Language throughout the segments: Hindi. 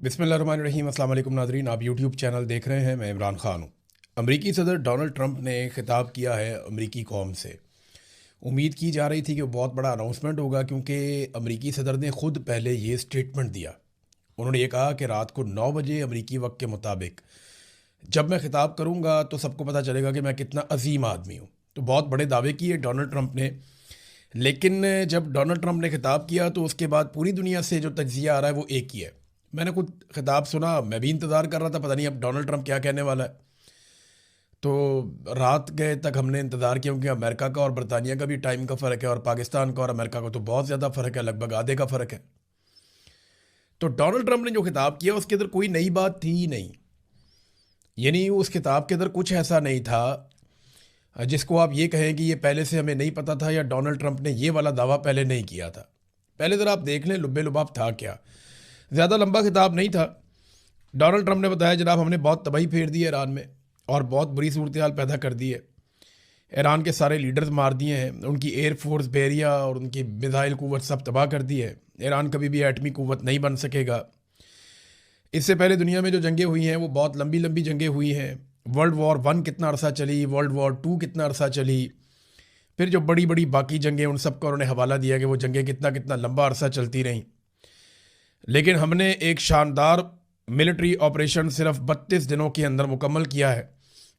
बिस्मिल्लाहिर्रहमानिर्रहीम। अस्सलाम वालेकुम नाज़रीन, आप यूट्यूब चैनल देख रहे हैं। मैं इमरान ख़ान हूँ। अमरीकी सदर डोनाल्ड ट्रंप ने ख़िताब किया है अमरीकी कौम से। उम्मीद की जा रही थी कि बहुत बड़ा अनाउंसमेंट होगा, क्योंकि अमरीकी सदर ने ख़ुद पहले ये स्टेटमेंट दिया। उन्होंने ये कहा कि रात को 9 बजे अमरीकी वक्त के मुताबिक जब मैं ख़िताब करूँगा तो सबको पता चलेगा कि मैं कितना अजीम आदमी हूँ। तो बहुत बड़े दावे किए डोनाल्ड ट्रंप ने। लेकिन जब डोनाल्ड ट्रंप ने खिताब किया तो उसके बाद पूरी दुनिया से जो तज्जिया आ रहा है वो एक ही है। मैंने खुद खिताब सुना, मैं भी इंतज़ार कर रहा था, पता नहीं अब डोनाल्ड ट्रंप क्या कहने वाला है। तो रात गए तक हमने इंतज़ार किया, क्योंकि अमेरिका का और बरतानिया का भी टाइम का फ़र्क है, और पाकिस्तान का और अमेरिका का तो बहुत ज़्यादा फ़र्क है, लगभग आधे का फ़र्क है। तो डोनाल्ड ट्रंप ने जो खिताब किया उसके अंदर कोई नई बात थी ही नहीं। यानी उस किताब के अंदर कुछ ऐसा नहीं था जिसको आप ये कहें कि ये पहले से हमें नहीं पता था, या डोनाल्ड ट्रंप ने ये वाला दावा पहले नहीं किया था। पहले ज़रा आप देख लें लुब्बे लुबाब था क्या। ज़्यादा लंबा खिताब नहीं था। डोनाल्ड ट्रंप ने बताया, जनाब हमने बहुत तबाही फेर दी है ईरान में और बहुत बुरी सूरत हाल पैदा कर दी है। ईरान के सारे लीडर्स मार दिए हैं, उनकी एयरफोर्स, बैरिया और उनकी मिसाइल कुव्वत सब तबाह कर दी है। ईरान कभी भी एटमी कुव्वत नहीं बन सकेगा। इससे पहले दुनिया में जो जंगें हुई हैं वो बहुत लंबी लंबी जंगें हुई हैं। वर्ल्ड वॉर 1 कितना अरसा चली, वर्ल्ड वॉर 2 कितना अरसा चली, फिर जो बड़ी बड़ी बाकी जंगें, उन सब का उन्होंने हवाला दिया कि वो जंगें कितना कितना लंबा अरसा चलती रहीं। लेकिन हमने एक शानदार मिलिट्री ऑपरेशन सिर्फ 32 दिनों के अंदर मुकम्मल किया है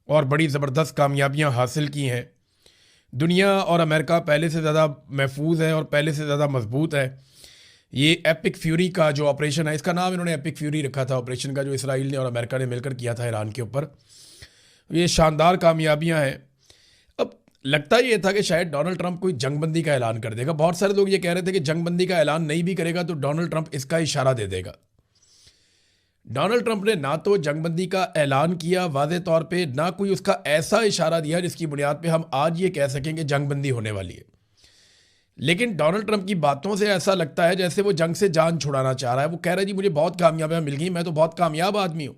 और बड़ी ज़बरदस्त कामयाबियां हासिल की हैं। दुनिया और अमेरिका पहले से ज़्यादा महफूज है और पहले से ज़्यादा मजबूत है। ये एपिक फ्यूरी का जो ऑपरेशन है, इसका नाम इन्होंने एपिक फ्यूरी रखा था ऑपरेशन का, जो इसराइल ने और अमेरिका ने मिलकर किया था ईरान के ऊपर। ये शानदार कामयाबियां हैं। अब लगता ये था कि शायद डोनाल्ड ट्रंप कोई जंगबंदी का ऐलान कर देगा। बहुत सारे लोग ये कह रहे थे कि जंगबंदी का ऐलान नहीं भी करेगा तो डोनाल्ड ट्रंप इसका इशारा दे देगा। डोनाल्ड ट्रंप ने ना तो जंगबंदी का ऐलान किया वाज़े तौर पे, ना कोई उसका ऐसा इशारा दिया जिसकी बुनियाद पे हम आज ये कह सकें कि जंगबंदी होने वाली है। लेकिन डोनाल्ड ट्रंप की बातों से ऐसा लगता है जैसे वो जंग से जान छुड़ाना चाह रहा है। वो कह रहा है जी मुझे बहुत कामयाबियां मिल गई, मैं तो बहुत कामयाब आदमी हूँ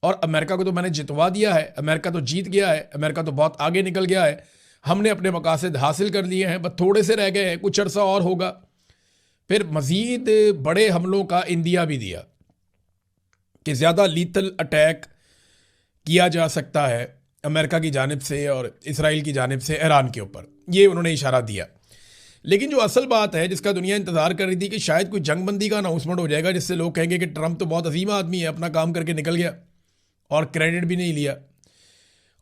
और अमेरिका को तो मैंने जितवा दिया है, अमेरिका तो जीत गया है, अमेरिका तो बहुत आगे निकल गया है, हमने अपने मकासद हासिल कर लिए हैं, बस थोड़े से रह गए हैं, कुछ अर्सा और होगा। फिर मज़ीद बड़े हमलों का इंदिया भी दिया कि ज़्यादा लीथल अटैक किया जा सकता है अमेरिका की जानिब से और इसराइल की जानिब से ईरान के ऊपर। ये उन्होंने इशारा दिया। लेकिन जो असल बात है जिसका दुनिया इंतज़ार कर रही थी कि शायद कोई जंगबंदी का अनाउंसमेंट हो जाएगा जिससे लोग कहेंगे कि ट्रंप तो बहुत अजीम आदमी है, अपना काम करके निकल गया और क्रेडिट भी नहीं लिया।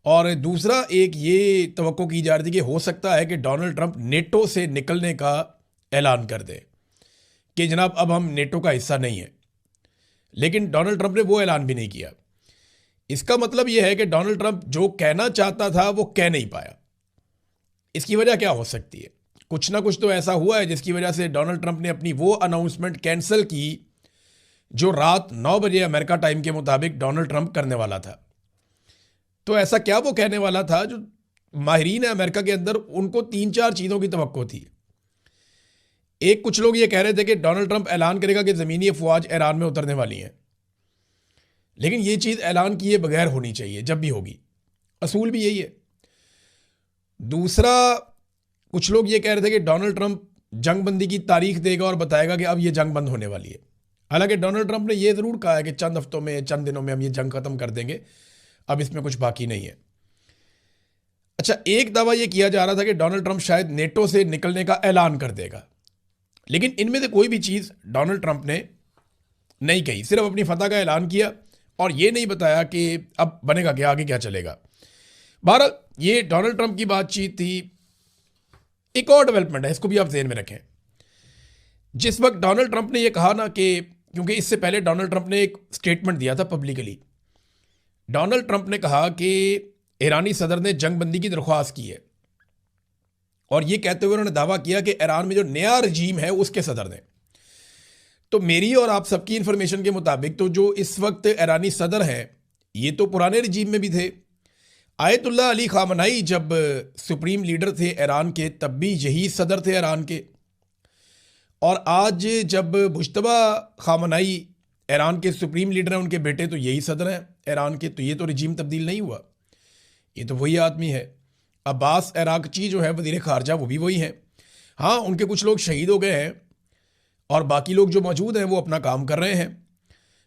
और दूसरा एक ये तवक्को की जा रही थी कि हो सकता है कि डोनाल्ड ट्रंप नेटो से निकलने का ऐलान कर दे कि जनाब अब हम नेटो का हिस्सा नहीं है। लेकिन डोनाल्ड ट्रंप ने वो ऐलान भी नहीं किया। इसका मतलब यह है कि डोनाल्ड ट्रंप जो कहना चाहता था वो कह नहीं पाया। इसकी वजह क्या हो सकती है? कुछ ना कुछ तो ऐसा हुआ है जिसकी वजह से डोनाल्ड ट्रंप ने अपनी वो अनाउंसमेंट कैंसिल की जो रात 9 बजे अमेरिका टाइम के मुताबिक डोनाल्ड ट्रंप करने वाला था। तो ऐसा क्या वो कहने वाला था जो माहिरीन है अमेरिका के अंदर, उनको 3-4 चीज़ों की तवक्को थी। एक, कुछ लोग ये कह रहे थे कि डोनाल्ड ट्रंप ऐलान करेगा कि ज़मीनी अफवाज ईरान में उतरने वाली हैं, लेकिन ये चीज़ ऐलान किए बगैर होनी चाहिए जब भी होगी, असूल भी यही है। दूसरा, कुछ लोग ये कह रहे थे कि डोनाल्ड ट्रंप जंगबंदी की तारीख देगा और बताएगा कि अब ये जंग बंद होने वाली है। हालांकि डोनाल्ड ट्रंप ने यह ज़रूर कहा है कि चंद हफ्तों में, चंद दिनों में हम ये जंग ख़त्म कर देंगे, अब इसमें कुछ बाकी नहीं है। अच्छा, एक दावा यह किया जा रहा था कि डोनाल्ड ट्रंप शायद नेटो से निकलने का ऐलान कर देगा, लेकिन इनमें से कोई भी चीज़ डोनाल्ड ट्रंप ने नहीं कही। सिर्फ अपनी फतह का ऐलान किया और ये नहीं बताया कि अब बनेगा क्या, आगे क्या चलेगा। बहरहाल ये डोनाल्ड ट्रंप की बातचीत थी। एक और डेवलपमेंट है, इसको भी आप ज़हन में रखें। जिस वक्त डोनाल्ड ट्रंप ने यह कहा ना कि, क्योंकि इससे पहले डोनाल्ड ट्रंप ने एक स्टेटमेंट दिया था पब्लिकली, डोनाल्ड ट्रंप ने कहा कि ईरानी सदर ने जंगबंदी की दरख्वास्त की है, और यह कहते हुए उन्होंने दावा किया कि ईरान में जो नया रजीम है उसके सदर ने। तो मेरी और आप सबकी इंफॉर्मेशन के मुताबिक तो जो इस वक्त ईरानी सदर हैं ये तो पुराने रजीम में भी थे। आयतुल्लाह अली खामनाई जब सुप्रीम लीडर थे ईरान के, तब भी यही सदर थे ईरान के। और आज जब मुश्तबा खामनाई ईरान के सुप्रीम लीडर हैं, उनके बेटे तो यही सदर हैं ईरान के, तो ये तो रजीम तब्दील नहीं हुआ, ये तो वही आदमी है। अब्बास अरागची जो है वज़ीर ख़ारजा, वो भी वही हैं। हाँ, उनके कुछ लोग शहीद हो गए हैं और बाकी लोग जो मौजूद हैं वो अपना काम कर रहे हैं।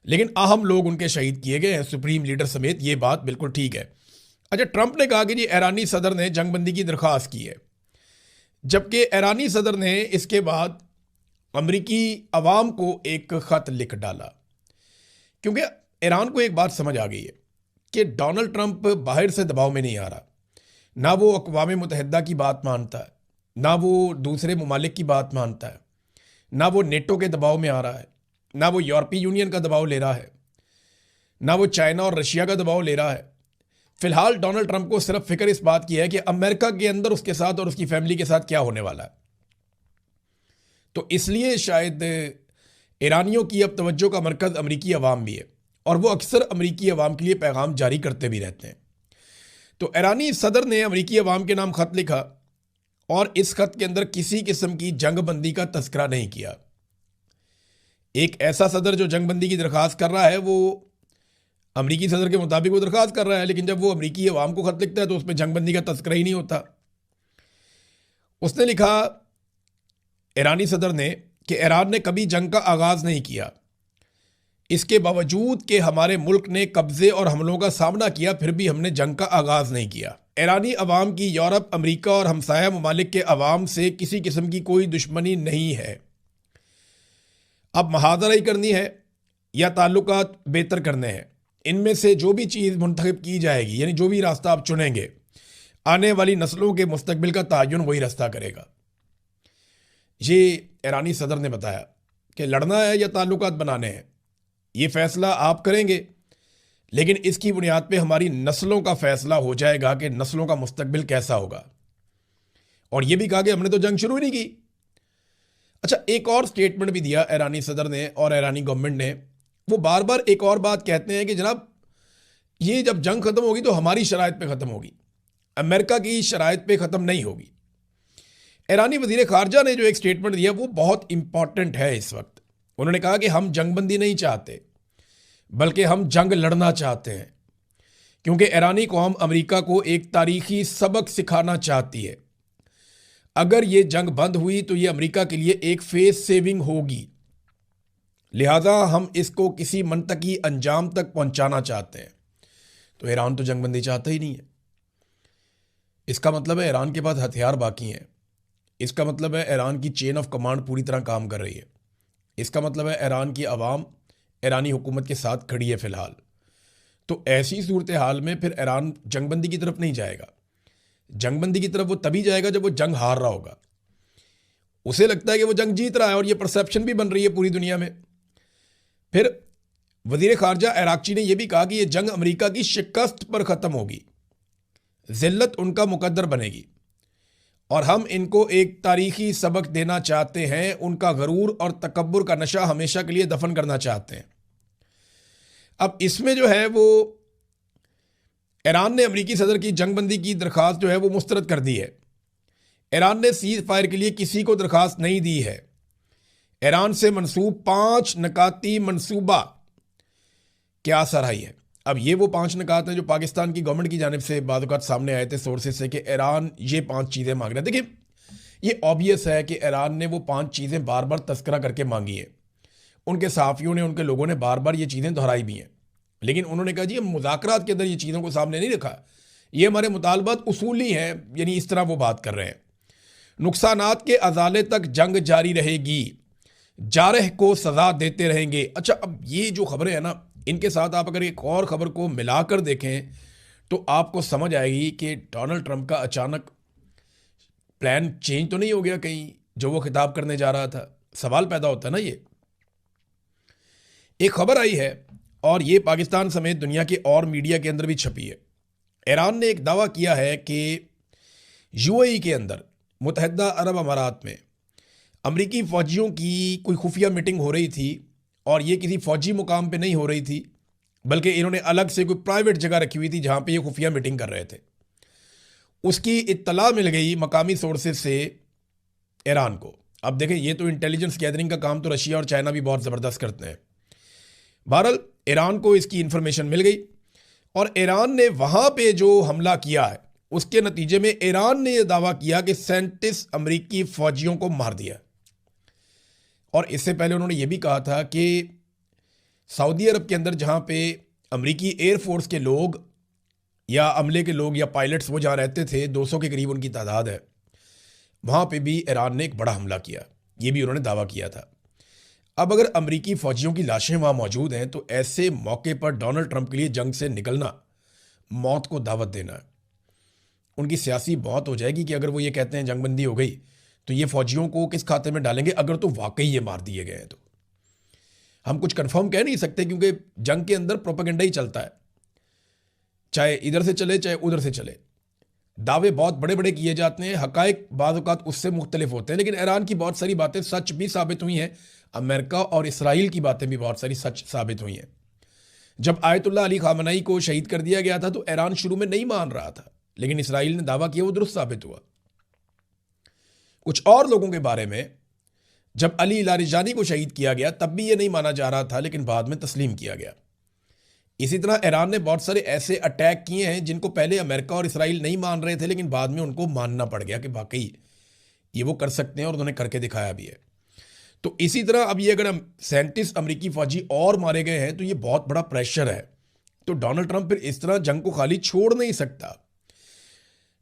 लेकिन अहम लोग उनके शहीद किए गए हैं, सुप्रीम लीडर समेत। ये बात बिल्कुल ठीक है। अच्छा, ट्रंप ने कहा कि जी ईरानी सदर ने जंगबंदी की दरख्वास्त की है, जबकि ईरानी सदर ने इसके बाद अमरीकी अवाम को एक ख़त लिख डाला, क्योंकि ईरान को एक बात समझ आ गई है कि डोनाल्ड ट्रंप बाहर से दबाव में नहीं आ रहा। ना वो अक़वाम मुत्तहिदा की बात मानता है, ना वो दूसरे ममालिक की बात मानता है, ना वो नेटो के दबाव में आ रहा है, ना वो यूरोपीय यूनियन का दबाव ले रहा है, ना वो चाइना और रशिया का दबाव ले रहा है। फिलहाल डोनाल्ड ट्रंप को सिर्फ फिक्र इस बात की है कि अमेरिका के अंदर उसके साथ और उसकी फैमिली के साथ क्या होने वाला है। तो इसलिए शायद ईरानियों की अब तवज्जो का मरकज़ अमरीकी अवाम भी है, और वो अक्सर अमरीकी अवाम के लिए पैगाम जारी करते भी रहते हैं। तो ईरानी सदर ने अमरीकी अवाम के नाम ख़त लिखा, और इस खत के अंदर किसी किस्म की जंगबंदी का तस्करा नहीं किया। एक ऐसा सदर जो जंगबंदी की दरख्वास्त कर रहा है, वो अमरीकी सदर के मुताबिक वो दरख्वास्त कर रहा है, लेकिन जब वो अमरीकी अवाम को खत लिखता है तो उसमें जंगबंदी का तस्करा ही नहीं होता। उसने लिखा, ईरानी सदर ने, कि ईरान ने कभी जंग का आगाज़ नहीं किया, इसके बावजूद कि हमारे मुल्क ने कब्ज़े और हमलों का सामना किया, फिर भी हमने जंग का आगाज़ नहीं किया। ईरानी अवाम की यूरोप, अमरीका और हमसाया ममालिक के अवाम से किसी किस्म की कोई दुश्मनी नहीं है। अब महाजराई करनी है या ताल्लुकात बेहतर करने हैं, इनमें से जो भी चीज़ मुंतखब की जाएगी, यानी जो भी रास्ता आप चुनेंगे, आने वाली नस्लों के मुस्तकबिल का तयन वही रास्ता करेगा। ये ईरानी सदर ने बताया कि लड़ना है या ताल्लुकात बनाने हैं, ये फ़ैसला आप करेंगे, लेकिन इसकी बुनियाद पे हमारी नस्लों का फ़ैसला हो जाएगा कि नस्लों का मुस्तकबिल कैसा होगा। और ये भी कहा कि हमने तो जंग शुरू ही नहीं की। अच्छा, एक और स्टेटमेंट भी दिया ईरानी सदर ने और ईरानी गवर्नमेंट ने। वो बार बार एक और बात कहते हैं कि जनाब, ये जब जंग ख़त्म होगी तो हमारी शराइत पे ख़त्म होगी, अमेरिका की शराइत पे ख़त्म नहीं होगी। ईरानी वज़ीर ख़ारजा ने जो एक स्टेटमेंट दिया वो बहुत इंपॉर्टेंट है इस वक्त। उन्होंने कहा कि हम जंगबंदी नहीं चाहते, बल्कि हम जंग लड़ना चाहते हैं, क्योंकि ईरानी कौम अमेरिका को एक तारीखी सबक सिखाना चाहती है। अगर ये जंग बंद हुई तो ये अमेरिका के लिए एक फेस सेविंग होगी, लिहाजा हम इसको किसी मनतकी अंजाम तक पहुंचाना चाहते हैं। तो ईरान तो जंगबंदी चाहता ही नहीं है। इसका मतलब है ईरान के पास हथियार बाकी हैं। इसका मतलब है ईरान की चेन ऑफ कमांड पूरी तरह काम कर रही है। इसका मतलब है ईरान की आवाम ईरानी हुकूमत के साथ खड़ी है फ़िलहाल। तो ऐसी सूरत हाल में फिर ईरान जंगबंदी की तरफ नहीं जाएगा। जंगबंदी की तरफ वो तभी जाएगा जब वो जंग हार रहा होगा। उसे लगता है कि वो जंग जीत रहा है, और ये परसेप्शन भी बन रही है पूरी दुनिया में। फिर वज़ीर ख़ारजा इराक़ची ने यह भी कहा कि ये जंग अमेरिका की शिकस्त पर ख़त्म होगी, ज़िल्लत उनका मुकद्दर बनेगी, और हम इनको एक तारीखी सबक देना चाहते हैं। उनका गरूर और तकब्बुर का नशा हमेशा के लिए दफन करना चाहते हैं। अब इसमें जो है वो ईरान ने अमरीकी सदर की जंगबंदी की दरख्वास्त जो है वो मुस्तरद कर दी है। ईरान ने सीज़ फायर के लिए किसी को दरख्वास्त नहीं दी है। ईरान से मनसूब 5 नकाती मनसूबा क्या सराही है। अब ये वो 5 नकात हैं जो पाकिस्तान की गवर्नमेंट की जानिब से बाद वक़्त सामने आए थे सोर्सेज से, कि ईरान ये 5 चीज़ें मांग रहा है। देखिए, ये ऑब्वियस है कि ईरान ने वो 5 चीज़ें बार बार तस्करा करके मांगी है। उनके सहाफ़ियों ने, उनके लोगों ने बार बार ये चीज़ें दोहराई भी हैं, लेकिन उन्होंने कहा जी हम मुज़ाकरात के अंदर ये चीज़ों को सामने नहीं रखा, ये हमारे मुतालबात उसूली हैं, यानी इस तरह वो बात कर रहे हैं। नुकसानात के अजाले तक जंग जारी रहेगी, जारह को सज़ा देते रहेंगे। अच्छा, अब ये जो खबरें हैं ना, इनके साथ आप अगर एक और ख़बर को मिलाकर देखें तो आपको समझ आएगी कि डोनाल्ड ट्रंप का अचानक प्लान चेंज तो नहीं हो गया कहीं, जो वो खिताब करने जा रहा था। सवाल पैदा होता है ना। ये एक खबर आई है और ये पाकिस्तान समेत दुनिया के और मीडिया के अंदर भी छपी है। ईरान ने एक दावा किया है कि यूएई के अंदर, मुत्तहिदा अरब अमारात में, अमरीकी फ़ौजियों की कोई खुफिया मीटिंग हो रही थी, और ये किसी फ़ौजी मुकाम पे नहीं हो रही थी, बल्कि इन्होंने अलग से कोई प्राइवेट जगह रखी हुई थी जहाँ पे ये खुफिया मीटिंग कर रहे थे। उसकी इत्तला मिल गई मकामी सोर्सेज से ईरान को। अब देखें, ये तो इंटेलिजेंस गैदरिंग का काम तो रशिया और चाइना भी बहुत ज़बरदस्त करते हैं। बहरहाल ईरान को इसकी इन्फॉर्मेशन मिल गई, और ईरान ने वहाँ पे जो हमला किया है उसके नतीजे में ईरान ने यह दावा किया कि 37 अमरीकी फ़ौजियों को मार दिया। और इससे पहले उन्होंने ये भी कहा था कि सऊदी अरब के अंदर जहाँ पे अमेरिकी एयरफोर्स के लोग या अमले के लोग या पायलट्स वो जहाँ रहते थे, 200 के करीब उनकी तादाद है, वहाँ पे भी ईरान ने एक बड़ा हमला किया, ये भी उन्होंने दावा किया था। अब अगर अमेरिकी फ़ौजियों की लाशें वहाँ मौजूद हैं तो ऐसे मौके पर डोनाल्ड ट्रंप के लिए जंग से निकलना मौत को दावत देना है। उनकी सियासी मौत हो जाएगी कि अगर वो ये कहते हैं जंगबंदी हो गई तो ये फ़ौजियों को किस खाते में डालेंगे, अगर तो वाकई ये मार दिए गए हैं तो। हम कुछ कंफर्म कह नहीं सकते क्योंकि जंग के अंदर प्रोपेगेंडा ही चलता है, चाहे इधर से चले चाहे उधर से चले। दावे बहुत बड़े बड़े किए जाते हैं, हकायक बाज़ औक़ात उससे मुख्तलिफ होते हैं, लेकिन ईरान की बहुत सारी बातें सच भी साबित हुई हैं। अमेरिका और इसराइल की बातें भी बहुत सारी सच साबित हुई हैं। जब आयतुल्लाह अली खामनेई को शहीद कर दिया गया था तो ईरान शुरू में नहीं मान रहा था, लेकिन इसराइल ने दावा किया, वो दुरुस्त साबित हुआ। कुछ और लोगों के बारे में जब अली लारिजानी को शहीद किया गया तब भी ये नहीं माना जा रहा था, लेकिन बाद में तस्लीम किया गया। इसी तरह ईरान ने बहुत सारे ऐसे अटैक किए हैं जिनको पहले अमेरिका और इसराइल नहीं मान रहे थे, लेकिन बाद में उनको मानना पड़ गया कि वाकई ये वो कर सकते हैं और उन्होंने करके दिखाया भी है। तो इसी तरह अब ये अगर 37 अमेरिकी फौजी और मारे गए हैं तो ये बहुत बड़ा प्रेशर है। तो डोनाल्ड ट्रंप फिर इस तरह जंग को खाली छोड़ नहीं सकता।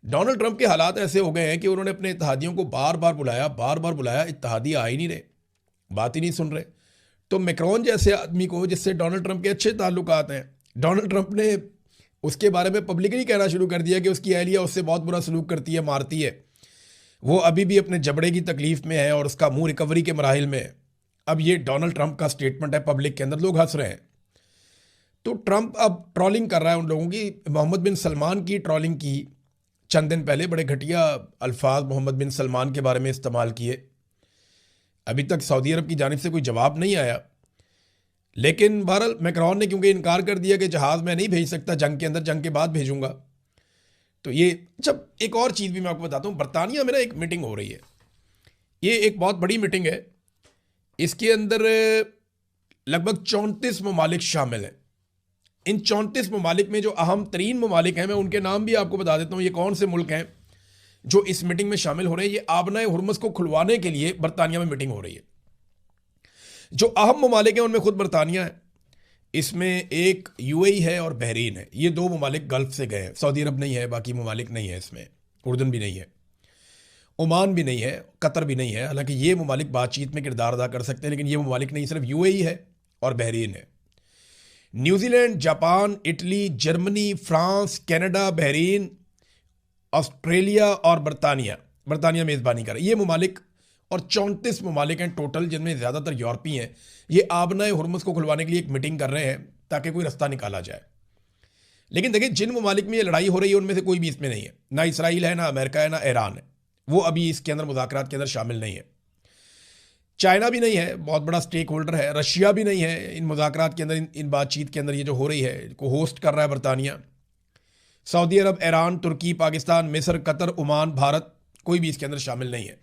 डोनाल्ड ट्रंप के हालात ऐसे हो गए हैं कि उन्होंने अपने इत्तेहादियों को बार बार बुलाया, इत्तेहादी आ ही नहीं रहे, बात ही नहीं सुन रहे। तो मैक्रोन जैसे आदमी को, जिससे डोनाल्ड ट्रंप के अच्छे ताल्लुकात हैं, डोनाल्ड ट्रंप ने उसके बारे में पब्लिकली कहना शुरू कर दिया कि उसकी अहलिया उससे बहुत बुरा सलूक करती है, मारती है, वो अभी भी अपने जबड़े की तकलीफ में है और उसका मुंह रिकवरी के मराहिल में है। अब ये डोनाल्ड ट्रंप का स्टेटमेंट है पब्लिक के अंदर, लोग हंस रहे हैं। तो ट्रंप अब ट्रोलिंग कर रहा है उन लोगों की। मोहम्मद बिन सलमान की ट्रोलिंग की चंद दिन पहले, बड़े घटिया अल्फाज मोहम्मद बिन सलमान के बारे में इस्तेमाल किए। अभी तक सऊदी अरब की जानिब से कोई जवाब नहीं आया, लेकिन बहरहाल मैक्रोन ने क्योंकि इनकार कर दिया कि जहाज़ मैं नहीं भेज सकता जंग के अंदर, जंग के बाद भेजूंगा। तो ये जब एक और चीज़ भी मैं आपको बताता हूँ, बरतानिया में ना एक मीटिंग हो रही है, ये एक बहुत बड़ी मीटिंग है। इसके अंदर लगभग 34 ममालिक शामिल हैं। इन 34 ममालिक में जो अहम तरीन ममालिक हैं, मैं उनके नाम भी आपको बता देता हूँ। ये कौन से मुल्क हैं जो इस मीटिंग में शामिल हो रहे हैं। ये आबनाए हुर्मुज़ को खुलवाने के लिए बरतानिया में मीटिंग हो रही है। जो अहम ममालिक हैं उनमें खुद बरतानिया है, इसमें एक यूएई है और बहरीन है। ये दो ममालिक गल्फ से गए हैं, सऊदी अरब नहीं है, बाकी ममालिक नहीं है इसमें, उर्दन भी नहीं है, ओमान भी नहीं है, कतर भी नहीं है। हालांकि ये ममालिक बातचीत में किरदार अदा कर सकते हैं, लेकिन ये ममालिक नहीं, सिर्फ यूएई है और बहरीन है। New Zealand, Japan, Italy, Germany, France, Canada, Bahrain, Australia और बरतानिया मेज़बानी कर रहा है। ये ममालिक और 34 ममालिक हैं टोटल, जिनमें ज़्यादातर यूरोपीय हैं। ये आबनाए हुर्मुज़ को खुलवाने के लिए एक मीटिंग कर रहे हैं ताकि कोई रास्ता निकाला जाए। लेकिन देखिए, जिन ममालिक में ये लड़ाई हो रही है उनमें से कोई भी इसमें नहीं है, ना इसराइल है, ना अमेरिका है, ना ईरान है, वो अभी इसके अंदर मुज़ाकरात के अंदर शामिल नहीं है। चाइना भी नहीं है, बहुत बड़ा स्टेक होल्डर है। रशिया भी नहीं है इन मुज़ाकरात के अंदर, इन बातचीत के अंदर। ये जो हो रही है को होस्ट कर रहा है बरतानिया। सऊदी अरब, ईरान, तुर्की, पाकिस्तान, मिस्र, कतर, ओमान, भारत, कोई भी इसके अंदर शामिल नहीं है।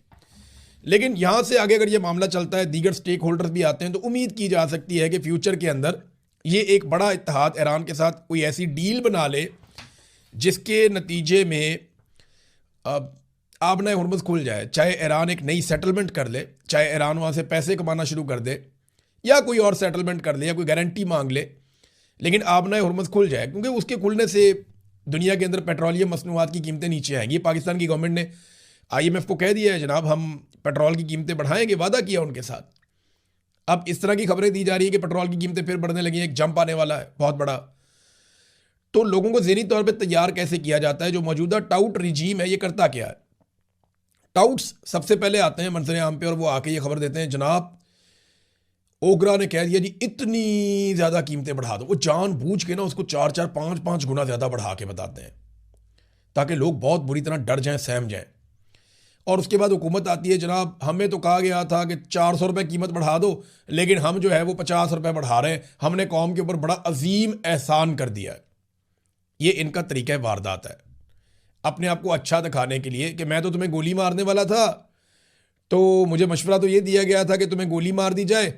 लेकिन यहाँ से आगे अगर ये मामला चलता है, दीगर स्टेक होल्डर्स भी आते हैं, तो उम्मीद की जा सकती है कि फ्यूचर के अंदर ये एक बड़ा इत्तेहाद ईरान के साथ कोई ऐसी डील बना ले जिसके नतीजे में आबनाए हुर्मुज़ खुल जाए। चाहे ईरान एक नई सेटलमेंट कर ले, चाहे ईरान वहाँ से पैसे कमाना शुरू कर दे, या कोई और सेटलमेंट कर ले, या कोई गारंटी मांग ले, लेकिन आबनाए हुर्मुज़ खुल जाए। क्योंकि उसके खुलने से दुनिया के अंदर पेट्रोलियम मसनूआत की कीमतें नीचे आएंगी। पाकिस्तान की गवर्नमेंट ने IMF को कह दिया है, जनाब हम पेट्रोल की कीमतें बढ़ाएंगे, वादा किया उनके साथ। अब इस तरह की खबरें दी जा रही है कि पेट्रोल की कीमतें फिर बढ़ने लगी हैं, एक जंप आने वाला है बहुत बड़ा। तो लोगों को ज़हनी तौर पे तैयार कैसे किया जाता है? जो मौजूदा टाउट रिजीम है ये करता क्या है? टाउट्स सबसे पहले आते हैं मंजर आम पे और वो आके ये खबर देते हैं, जनाब ओगरा ने कह दिया जी इतनी ज़्यादा कीमतें बढ़ा दो। वो जानबूझ के ना उसको 4-4, 5-5 गुना ज़्यादा बढ़ा के बताते हैं ताकि लोग बहुत बुरी तरह डर जाएं, सहम जाएं। और उसके बाद हुकूमत आती है, जनाब हमें तो कहा गया था कि 400 रुपये कीमत बढ़ा दो, लेकिन हम जो है वो 50 रुपये बढ़ा रहे हैं, हमने कौम के ऊपर बड़ा अजीम एहसान कर दिया है। ये इनका तरीका वारदात है, अपने आप को अच्छा दिखाने के लिए कि मैं तो तुम्हें गोली मारने वाला था, तो मुझे मशवरा तो ये दिया गया था कि तुम्हें गोली मार दी जाए,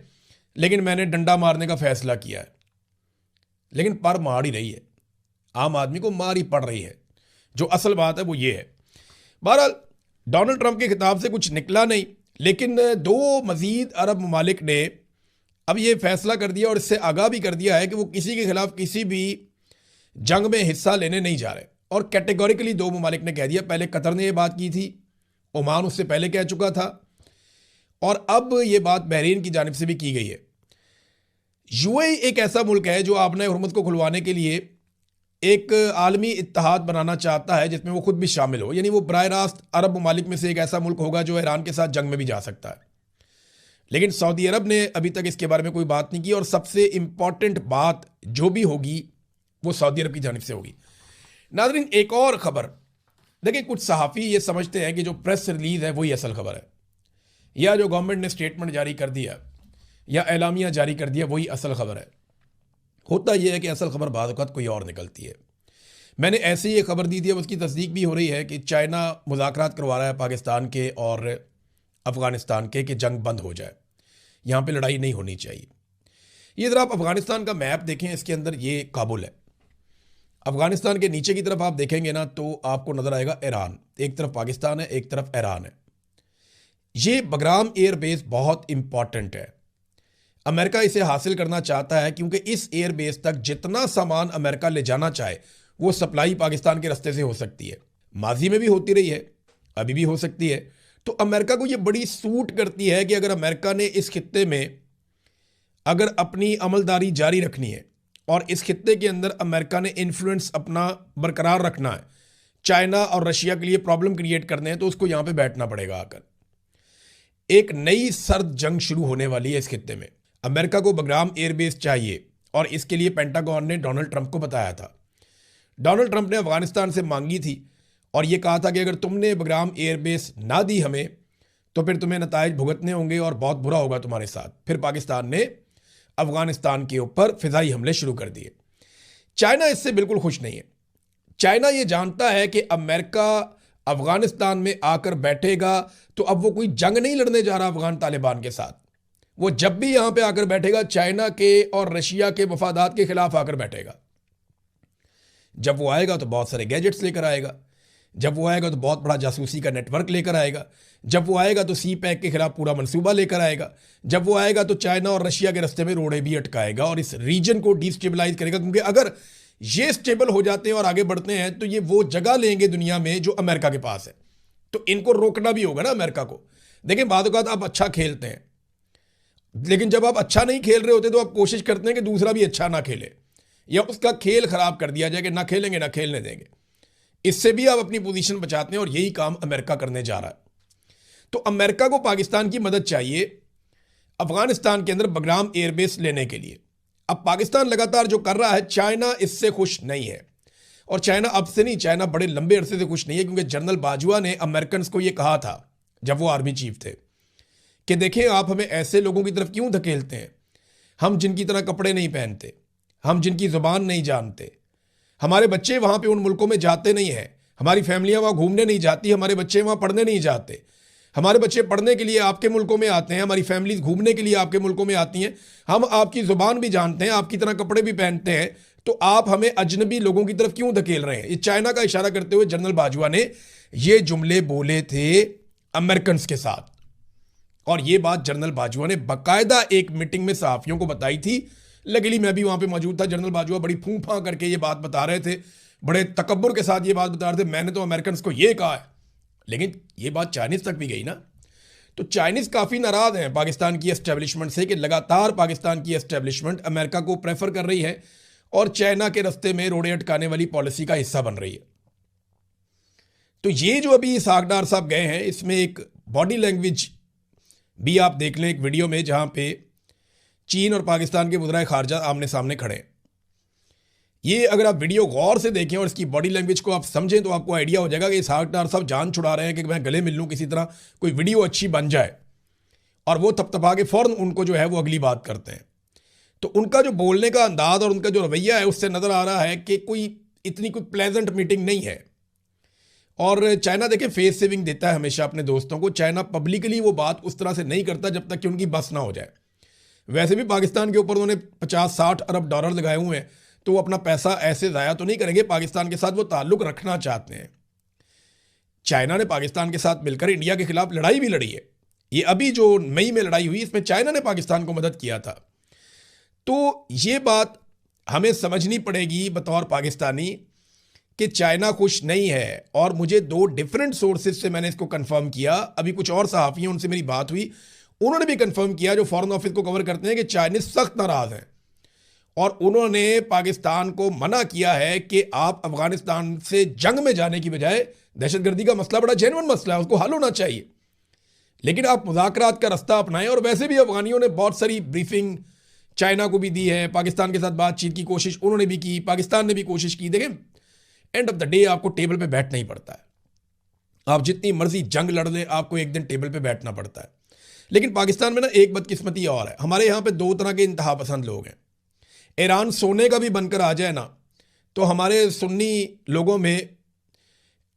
लेकिन मैंने डंडा मारने का फैसला किया है। लेकिन पर मार ही रही है, आम आदमी को मार ही पड़ रही है। जो असल बात है वो ये है। बहरहाल डोनाल्ड ट्रंप के खिताब से कुछ निकला नहीं, लेकिन दो मज़ीद अरब ममालिक ने अब ये फैसला कर दिया और इससे आगाह भी कर दिया है कि वो किसी के खिलाफ किसी भी जंग में हिस्सा लेने नहीं जा रहे। और कैटेगोरिकली दो ममालिक ने कह दिया। पहले कतर ने ये बात की थी, ओमान उससे पहले कह चुका था, और अब ये बात बहरीन की जानिब से भी की गई है। यूएई एक ऐसा मुल्क है जो आपने हुर्मुज़ को खुलवाने के लिए एक आलमी इत्तेहाद बनाना चाहता है जिसमें वो खुद भी शामिल हो, यानी वो बराह रास्त अरब ममालिक में से एक ऐसा मुल्क होगा जो ईरान के साथ जंग में भी जा सकता है। लेकिन सऊदी अरब ने अभी तक इसके बारे में कोई बात नहीं की, और सबसे इंपॉर्टेंट बात जो भी होगी वो सऊदी अरब की जानिब से होगी। नाज़रीन, एक और खबर देखिए, कुछ सहाफ़ी ये समझते हैं कि जो प्रेस रिलीज़ है वही असल खबर है, या जो गवर्नमेंट ने स्टेटमेंट जारी कर दिया या एलामिया जारी कर दिया वही असल खबर है। होता यह है कि असल खबर बाद वक़्त कोई और निकलती है। मैंने ऐसे ही एक खबर दी थी, अब उसकी तस्दीक भी हो रही है कि चाइना मुज़ाकरात करवा रहा है पाकिस्तान के और अफ़गानिस्तान के कि जंग बंद हो जाए, यहाँ पे लड़ाई नहीं होनी चाहिए। ये ज़रा आप अफ़गानिस्तान का मैप देखें, इसके अंदर ये काबुल है। अफ़गानिस्तान के नीचे की तरफ आप देखेंगे ना तो आपको नज़र आएगा ईरान, एक तरफ पाकिस्तान है, एक तरफ ईरान है। ये बगराम एयरबेस बहुत इंपॉर्टेंट है। अमेरिका इसे हासिल करना चाहता है क्योंकि इस एयरबेस तक जितना सामान अमेरिका ले जाना चाहे वो सप्लाई पाकिस्तान के रास्ते से हो सकती है। माजी में भी होती रही है, अभी भी हो सकती है। तो अमेरिका को ये बड़ी सूट करती है कि अगर अमेरिका ने इस खित्ते में अगर अपनी अमलदारी जारी रखनी है और इस खित्ते के अंदर अमेरिका ने इन्फ्लुएंस अपना बरकरार रखना है, चाइना और रशिया के लिए प्रॉब्लम क्रिएट करने हैं, तो उसको यहाँ पे बैठना पड़ेगा। आकर एक नई सर्द जंग शुरू होने वाली है इस खित्ते में। अमेरिका को बगराम एयरबेस चाहिए और इसके लिए पेंटागन ने डोनाल्ड ट्रंप को बताया था। डोनाल्ड ट्रंप ने अफगानिस्तान से मांगी थी और यह कहा था कि अगर तुमने बगराम एयरबेस ना दी हमें तो फिर तुम्हें नताइज भुगतने होंगे और बहुत बुरा होगा तुम्हारे साथ। फिर पाकिस्तान ने अफगानिस्तान के ऊपर फिजाई हमले शुरू कर दिए। चाइना इससे बिल्कुल खुश नहीं है। चाइना ये जानता है कि अमेरिका अफगानिस्तान में आकर बैठेगा तो अब वो कोई जंग नहीं लड़ने जा रहा अफगान तालिबान के साथ। वो जब भी यहां पे आकर बैठेगा चाइना के और रशिया के मफादात के खिलाफ आकर बैठेगा। जब वो आएगा तो बहुत सारे गैजेट्स लेकर आएगा, जब वो आएगा तो बहुत बड़ा जासूसी का नेटवर्क लेकर आएगा, जब वो आएगा तो सी पैक के खिलाफ पूरा मंसूबा लेकर आएगा, जब वो आएगा तो चाइना और रशिया के रास्ते में रोड़े भी अटकाएगा और इस रीजन को डिस्टेबलाइज करेगा। क्योंकि अगर ये स्टेबल हो जाते हैं और आगे बढ़ते हैं तो ये वो जगह लेंगे दुनिया में जो अमेरिका के पास है। तो इनको रोकना भी होगा ना अमेरिका को। देखें, बाद औक़ात आप अच्छा खेलते हैं, लेकिन जब आप अच्छा नहीं खेल रहे होते तो आप कोशिश करते हैं कि दूसरा भी अच्छा ना खेले या उसका खेल खराब कर दिया जाए कि ना खेलेंगे ना खेलने देंगे। इससे भी आप अपनी पोजीशन बचाते हैं और यही काम अमेरिका करने जा रहा है। तो अमेरिका को पाकिस्तान की मदद चाहिए अफगानिस्तान के अंदर बगराम एयरबेस लेने के लिए। अब पाकिस्तान लगातार जो कर रहा है, चाइना इससे खुश नहीं है। और चाइना अब से नहीं, चाइना बड़े लंबे अरसे से खुश नहीं है, क्योंकि जनरल बाजवा ने अमेरिकन को यह कहा था जब वो आर्मी चीफ थे कि देखें आप हमें ऐसे लोगों की तरफ क्यों धकेलते हैं, हम जिनकी तरह कपड़े नहीं पहनते, हम जिनकी ज़ुबान नहीं जानते, हमारे बच्चे वहाँ पे उन मुल्कों में जाते नहीं हैं, हमारी फैमिलियाँ वहाँ घूमने नहीं जाती, हमारे बच्चे वहाँ पढ़ने नहीं जाते, हमारे बच्चे पढ़ने के लिए आपके मुल्कों में आते हैं, हमारी फैमिलीज घूमने के लिए आपके मुल्कों में आती हैं, हम आपकी ज़ुबान भी जानते हैं, आपकी तरह कपड़े भी पहनते हैं, तो आप हमें अजनबी लोगों की तरफ क्यों धकेल रहे हैं। ये चाइना का इशारा करते हुए जनरल बाजवा ने ये जुमले बोले थे अमेरिकन के साथ। और ये बात जनरल बाजवा ने बाकायदा एक मीटिंग में सहाफ़ियों को बताई थी। लकीली मैं भी वहाँ पे मौजूद था। जनरल बाजवा बड़ी फूं फां करके ये बात बता रहे थे, बड़े तकब्बुर के साथ ये बात बता रहे थे, मैंने तो अमेरिकन को ये कहा है। लेकिन ये बात चाइनीज़ तक भी गई ना, तो चाइनीज़ काफ़ी नाराज़ हैं पाकिस्तान की एस्टेब्लिशमेंट से कि लगातार पाकिस्तान की एस्टेब्लिशमेंट अमेरिका को प्रेफर कर रही है और चाइना के रास्ते में रोड़े अटकाने वाली पॉलिसी का हिस्सा बन रही है। तो ये जो अभी इसहाक साहब गए हैं, इसमें एक बॉडी लैंग्वेज भी आप देख लें एक वीडियो में, जहाँ पे चीन और पाकिस्तान के वज़ीर ख़ारजा आमने सामने खड़े हैं। ये अगर आप वीडियो गौर से देखें और इसकी बॉडी लैंग्वेज को आप समझें तो आपको आइडिया हो जाएगा कि इसहाक डार साहब जान छुड़ा रहे हैं कि मैं गले मिल लूँ किसी तरह, कोई वीडियो अच्छी बन जाए, और वो थपथपा के फ़ौरन उनको जो है वो अगली बात करते हैं। तो उनका जो बोलने का अंदाज़ और उनका जो रवैया है उससे नज़र आ रहा है कि कोई इतनी कोई प्लेजेंट मीटिंग नहीं है। और चाइना देखें फेस सेविंग देता है हमेशा अपने दोस्तों को। चाइना पब्लिकली वो बात उस तरह से नहीं करता जब तक कि उनकी बस ना हो जाए। वैसे भी पाकिस्तान के ऊपर उन्होंने 50-60 अरब डॉलर लगाए हुए हैं, तो वो अपना पैसा ऐसे ज़ाया तो नहीं करेंगे। पाकिस्तान के साथ वो ताल्लुक़ रखना चाहते हैं। चाइना ने पाकिस्तान के साथ मिलकर इंडिया के खिलाफ लड़ाई भी लड़ी है। ये अभी जो मई में लड़ाई हुई इसमें चाइना ने पाकिस्तान को मदद किया था। तो ये बात हमें समझनी पड़ेगी बतौर पाकिस्तानी कि चाइना खुश नहीं है। और मुझे 2 डिफरेंट सोर्सेज से मैंने इसको कंफर्म किया। अभी कुछ और सहाफ़ी हैं, उनसे मेरी बात हुई, उन्होंने भी कंफर्म किया, जो फॉरेन ऑफिस को कवर करते हैं, कि चाइनीज सख्त नाराज़ हैं और उन्होंने पाकिस्तान को मना किया है कि आप अफगानिस्तान से जंग में जाने की बजाय, दहशतगर्दी का मसला बड़ा जेन्युइन मसला है, उसको हल होना चाहिए, लेकिन आप मुज़ाकरात का रास्ता अपनाएं। और वैसे भी अफगानियों ने बहुत सारी ब्रीफिंग चाइना को भी दी है, पाकिस्तान के साथ बातचीत की कोशिश उन्होंने भी की, पाकिस्तान ने भी कोशिश की। देखें, एंड ऑफ द डे आपको टेबल पे बैठना ही पड़ता है। आप जितनी मर्जी जंग लड़ लें, आपको एक दिन टेबल पे बैठना पड़ता है। लेकिन पाकिस्तान में ना एक बदकिस्मती और है, हमारे यहाँ पे 2 तरह के इंतहा पसंद लोग हैं। ईरान सोने का भी बनकर आ जाए ना, तो हमारे सुन्नी लोगों में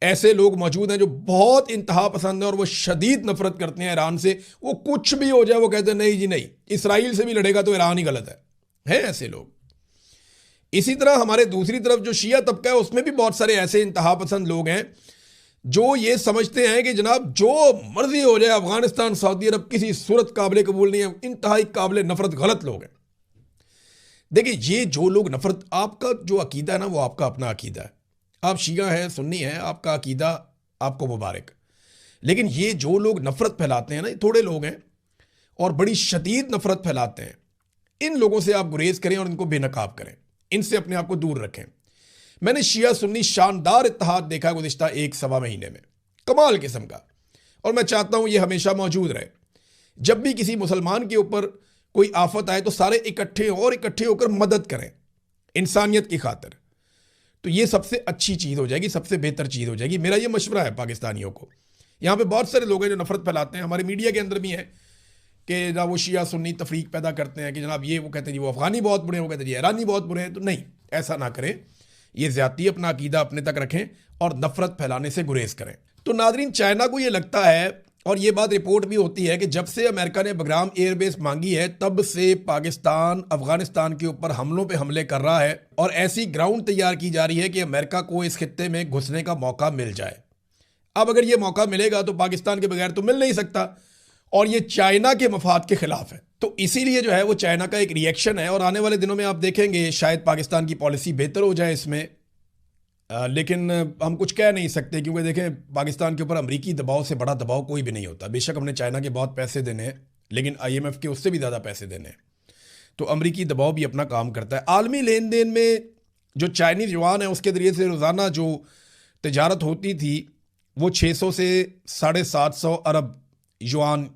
ऐसे लोग मौजूद हैं जो बहुत इंतहा पसंद है और वो शदीद नफरत करते हैं ईरान से। वो कुछ भी हो जाए वो कहते हैं नहीं जी नहीं, इसराइल से भी लड़ेगा तो ईरान ही गलत है ऐसे लोग। इसी तरह हमारे दूसरी तरफ जो शिया तबका है, उसमें भी बहुत सारे ऐसे इंतहा पसंद लोग हैं जो ये समझते हैं कि जनाब जो मर्जी हो जाए, अफगानिस्तान सऊदी अरब किसी सूरत काबिल कबूल नहीं है, इंतहाई काबिल नफरत गलत लोग हैं। देखिए, ये जो लोग नफरत, आपका जो अकीदा है ना, वो आपका अपना अकीदा है, आप शिया हैं, सुन्नी हैं, आपका अकीदा आपको मुबारक। लेकिन ये जो लोग नफरत फैलाते हैं ना, ये थोड़े लोग हैं और बड़ी शदीद नफरत फैलाते हैं। इन लोगों से आप गुरेज करें और इनको बेनकाब करें, इनसे अपने आप को दूर रखें। मैंने शिया सुन्नी शानदार इत्तेहाद देखा गुज़िश्ता 1-1.25 महीने में, कमाल किस्म का, और मैं चाहता हूं ये हमेशा मौजूद रहे। जब भी किसी मुसलमान के ऊपर कोई आफत आए तो सारे इकट्ठे होकर मदद करें इंसानियत की खातिर। तो ये सबसे अच्छी चीज़ हो जाएगी, सबसे बेहतर चीज़ हो जाएगी। मेरा ये मशवरा है पाकिस्तानियों को। यहाँ पे बहुत सारे लोग हैं जो नफरत फैलाते हैं, हमारे मीडिया के अंदर भी हैं कि ना वो शिया सुन्नी तफरीक पैदा करते हैं कि जनाब ये, वो कहते हैं जी वो अफगानी बहुत बुरे हैं, वो कहते हैं जी ईरानी बहुत बुरे हैं। तो नहीं, ऐसा ना करें, ये ज़्यादती, अपना अकीदा अपने तक रखें और नफरत फैलाने से गुरेज करें। तो नादरीन, चाइना को ये लगता है, और ये बात रिपोर्ट भी होती है, कि जब से अमेरिका ने बगराम एयरबेस मांगी है तब से पाकिस्तान अफगानिस्तान के ऊपर हमलों पे हमले कर रहा है और ऐसी ग्राउंड तैयार की जा रही है कि अमेरिका को इस खित्ते में घुसने का मौका मिल जाए। अब अगर ये मौका मिलेगा तो पाकिस्तान के बगैर तो मिल नहीं सकता, और ये चाइना के मफाद के खिलाफ है। तो इसीलिए जो है वो चाइना का एक रिएक्शन है, और आने वाले दिनों में आप देखेंगे शायद पाकिस्तान की पॉलिसी बेहतर हो जाए इसमें। लेकिन हम कुछ कह नहीं सकते, क्योंकि देखें, पाकिस्तान के ऊपर अमरीकी दबाव से बड़ा दबाव कोई भी नहीं होता। बेशक हमने चाइना के बहुत पैसे देने हैं, लेकिन IMF के उससे भी ज़्यादा पैसे देने हैं, तो अमरीकी दबाव भी अपना काम करता है। आलमी लेन देन में जो चाइनीज़ युआन है उसके ज़रिए से रोज़ाना जो तजारत होती थी वो 600 से 750 अरब युआन